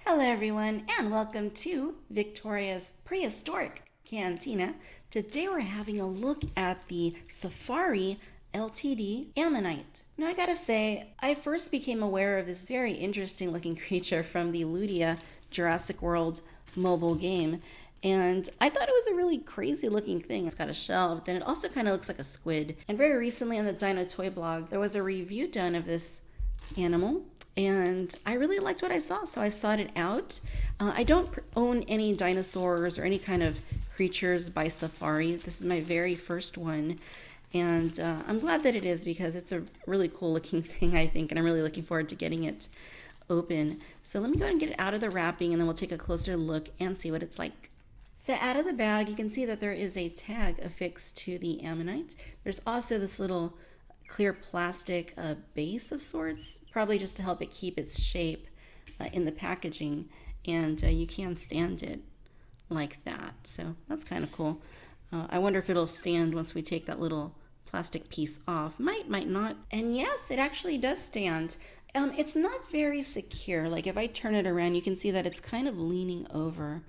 Hello everyone and welcome to Victoria's Prehistoric Cantina. Today we're having a look at the Safari Ltd Ammonite. Now I gotta say, I first became aware of this very interesting looking creature from the Ludia Jurassic World mobile game, and I thought it was a really crazy looking thing. It's got a shell, but then it also kind of looks like a squid. And very recently on the Dino Toy blog, there was a review done of this animal, and I really liked what I saw, so I sought it out. I don't own any dinosaurs or any kind of creatures by Safari. This is my very first one, and I'm glad that it is because it's a really cool looking thing, I think, and I'm really looking forward to getting it open. So let me go ahead and get it out of the wrapping, and then we'll take a closer look and see what it's like. So out of the bag, you can see that there is a tag affixed to the Ammonite. There's also this little clear plastic base of sorts, probably just to help it keep its shape in the packaging, and you can stand it like that, so that's kind of cool. I wonder if it'll stand once we take that little plastic piece off. Might not. And yes, it actually does stand. It's not very secure. Like if I turn it around, you can see that it's kind of leaning over,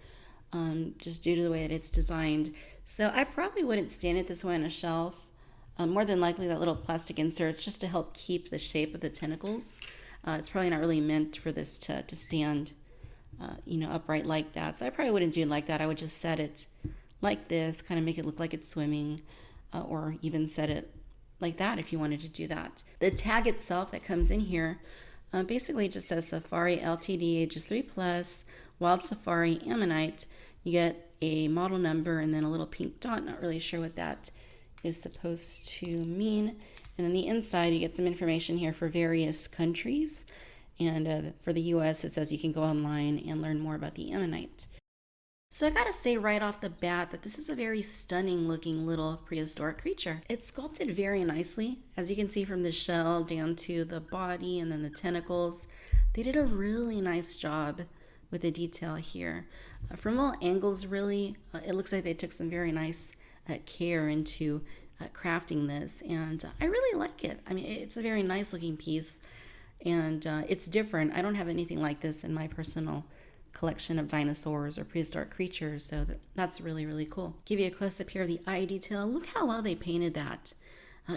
just due to the way that it's designed. So I probably wouldn't stand it this way on a shelf. More than likely that little plastic insert's just to help keep the shape of the tentacles. It's probably not really meant for this to stand upright like that. So I probably wouldn't do it like that. I would just set it like this, kind of make it look like it's swimming, or even set it like that if you wanted to do that. The tag itself that comes in here basically just says Safari Ltd, ages 3+, Wild Safari Ammonite. You get a model number and then a little pink dot. Not really sure what that is supposed to mean. And then the inside, you get some information here for various countries. And for the US, it says you can go online and learn more about the Ammonite. So I gotta say right off the bat that this is a very stunning looking little prehistoric creature. It's sculpted very nicely, as you can see from the shell down to the body and then the tentacles. They did a really nice job with the detail here. From all angles, really, it looks like they took some very nice care into crafting this, and I really like it. I mean, it's a very nice looking piece, and it's different. I don't have anything like this in my personal collection of dinosaurs or prehistoric creatures, so that's really cool. Give you a close-up here of the eye detail. Look how well they painted that.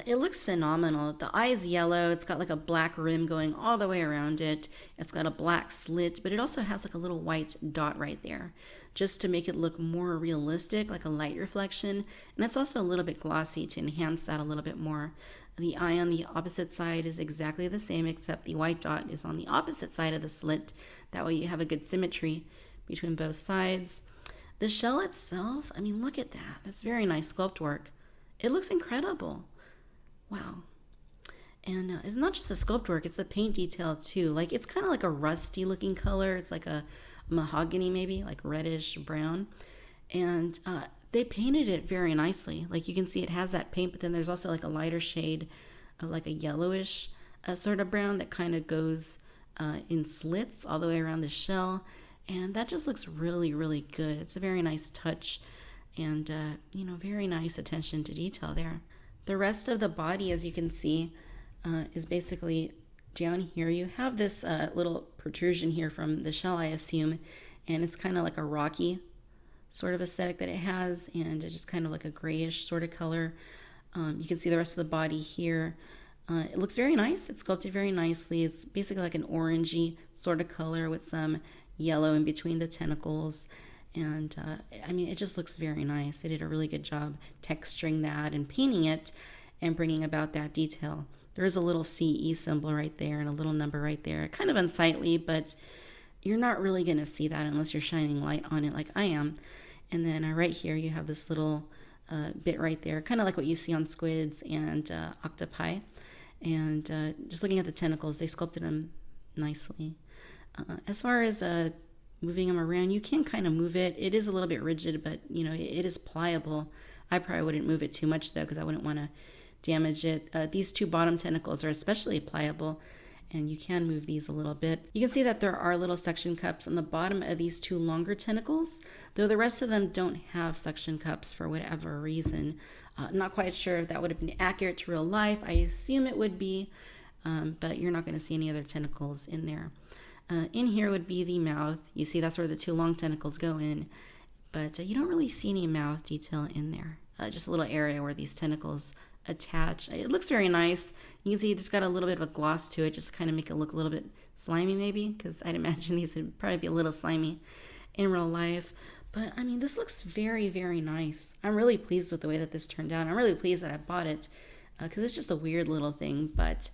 It looks phenomenal. The eye's yellow. It's got like a black rim going all the way around it. It's got a black slit, but it also has like a little white dot right there, just to make it look more realistic, like a light reflection. And it's also a little bit glossy to enhance that a little bit more. The eye on the opposite side is exactly the same, except the white dot is on the opposite side of the slit. That way you have a good symmetry between both sides. The shell itself, I mean, look at that. That's very nice sculpt work. It looks incredible. Wow. And it's not just the sculpt work, it's the paint detail too. Like it's kind of like a rusty looking color. It's like a mahogany, maybe like reddish brown. And they painted it very nicely. Like you can see it has that paint, but then there's also like a lighter shade of like a yellowish sort of brown that kind of goes in slits all the way around the shell. And that just looks really good. It's a very nice touch, and very nice attention to detail there. The rest of the body, as you can see, is basically down here. You have this little protrusion here from the shell, I assume, and it's kind of like a rocky sort of aesthetic that it has, and it's just kind of like a grayish sort of color. You can see the rest of the body here. It looks very nice. It's sculpted very nicely. It's basically like an orangey sort of color with some yellow in between the tentacles. And I mean, it just looks very nice. They did a really good job texturing that and painting it and bringing about that detail. There is a little CE symbol right there and a little number right there. Kind of unsightly, but you're not really going to see that unless you're shining light on it like I am. And then right here you have this little bit right there, kind of like what you see on squids and octopi. And just looking at the tentacles, they sculpted them nicely. As far as moving them around, you can kind of move it. It is a little bit rigid, but it is pliable. I probably wouldn't move it too much though, because I wouldn't want to damage it. These two bottom tentacles are especially pliable, and you can move these a little bit. You can see that there are little suction cups on the bottom of these two longer tentacles, though the rest of them don't have suction cups for whatever reason. Not quite sure if that would have been accurate to real life. I assume it would be, but you're not going to see any other tentacles in there. In here would be the mouth. You see that's where the two long tentacles go in, but you don't really see any mouth detail in there. Just a little area where these tentacles attach. It looks very nice. You can see it's got a little bit of a gloss to it, just to kind of make it look a little bit slimy maybe, because I'd imagine these would probably be a little slimy in real life. But I mean, this looks very, very nice. I'm really pleased with the way that this turned out. I'm really pleased that I bought it, because it's just a weird little thing, but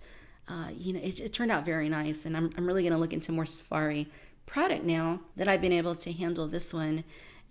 you know, it turned out very nice. And I'm really going to look into more Safari product now that I've been able to handle this one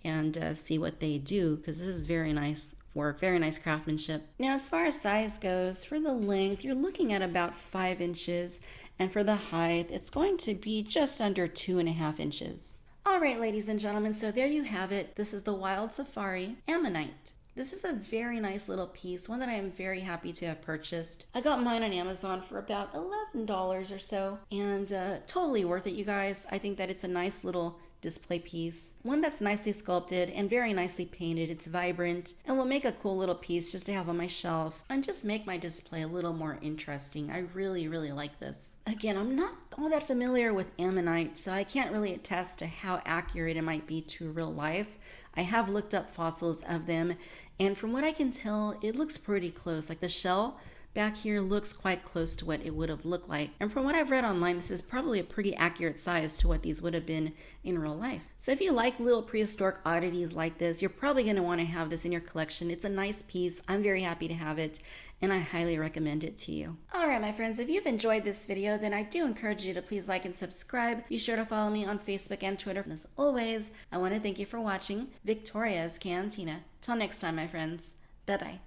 and see what they do, because this is very nice work, very nice craftsmanship. Now, as far as size goes, for the length, you're looking at about 5 inches, and for the height, it's going to be just under 2.5 inches. All right, ladies and gentlemen, so there you have it. This is the Wild Safari Ammonite. This is a very nice little piece, one that I am very happy to have purchased. I got mine on Amazon for about $11 or so, and totally worth it, you guys. I think that it's a nice little display piece, one that's nicely sculpted and very nicely painted. It's vibrant and will make a cool little piece just to have on my shelf and just make my display a little more interesting. I really, really like this. Again, I'm not all that familiar with Ammonite, so I can't really attest to how accurate it might be to real life. I have looked up fossils of them, and from what I can tell, it looks pretty close. Like the shell back here looks quite close to what it would have looked like. And from what I've read online, this is probably a pretty accurate size to what these would have been in real life. So if you like little prehistoric oddities like this, you're probably going to want to have this in your collection. It's a nice piece. I'm very happy to have it, and I highly recommend it to you. All right, my friends, if you've enjoyed this video, then I do encourage you to please like and subscribe. Be sure to follow me on Facebook and Twitter. And as always, I want to thank you for watching Victoria's Cantina. Till next time, my friends. Bye-bye.